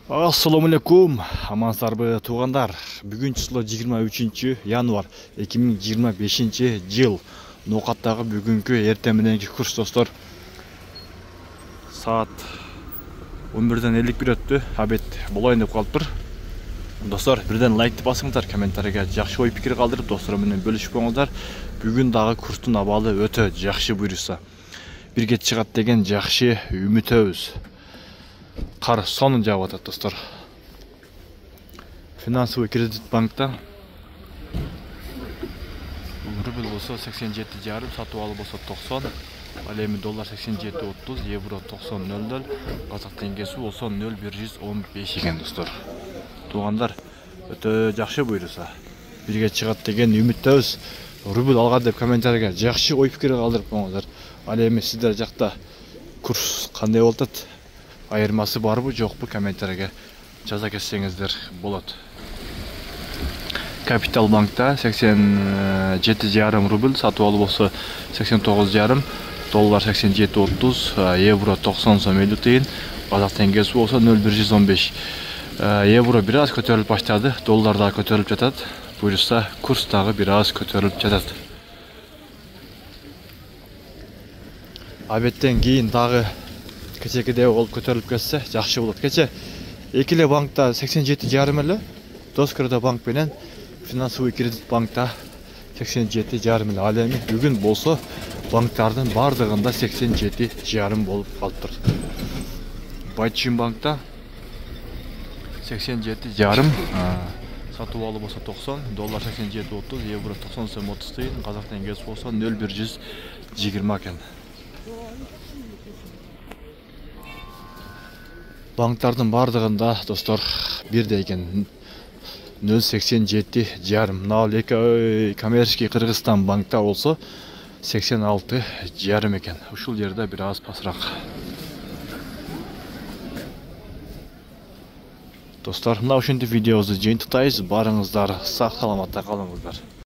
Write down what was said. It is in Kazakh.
Assalamu алейкум, амансыздарбы туғандар. Бүгін число 23 январ 2025 жыл. Ноқаттағы бүгінгі ертеңмененки курс достар. Саат 11-ден 51 өтті. Абет болайын деп қалып тұр. Достар, бірден лайкты басыңыздар, комментарийге жақсы ой пікір қалдырып, достарыммен бөлішіп қойыңыздар. Бүгін дағы курстың абалы өте жақсы бұйырса. Бірге шығат деген жақсы үмітөбүз. Қар сонын жауып атат достар. Финансовый кредит банкта рубль болса 87,5, сатып алып болса 90, ал эми доллар 87,30, евро 90,00, казак теңгеси болса 0,115 екен достар. Туғандар өтө жакшы буйруса бирге чыгат деген үмүттөбүз. Рубль алган деп комментарийге жакшы ой пикир калтырып коюңуздар. Ал эми сиздер жакта курс кандай болуп атат? Айырмасы барбы, жоқпы комментарийге жаза кетсеңиздер болот. Капитал банкта 87,5 рубль, сатып алып болса 89,5, доллар 87,30, евро 90 сом 50 тиын, казак теңгеси болса 0,115. Евро бир аз көтөрүлүп баштады, доллар да көтөрүлүп жатат. Буюрса курс дагы бир аз көтөрүлүп жатат. Абеттен кийин дагы кечекеде олуп көтөрүлүп кетсе жакшы болот. Кече экиле банкта 87,5 эле, Доскорда банк менен финансовый кредит банкта 87,5 эле. Ал эми бүгүн болсо банктардын бардыгында 87,5 болуп калыптыр. Байчин банкта 87,5, сатып алып болсо 90, доллар 87,30, евро 90 сом 30 тиын, казак теңгеси болсо 0,120 экен. Банктардын бардыгында достор бирдей экен, 0,87,5. Мына эки коммерческий Кыргызстан банкта болсо 86,5 экен. Ушул жерде бир аз пасыраак. Достар, мына ушинтип видеобузду жыйынтыктайбыз. Барыңыздар сак саламатта калыңыздар.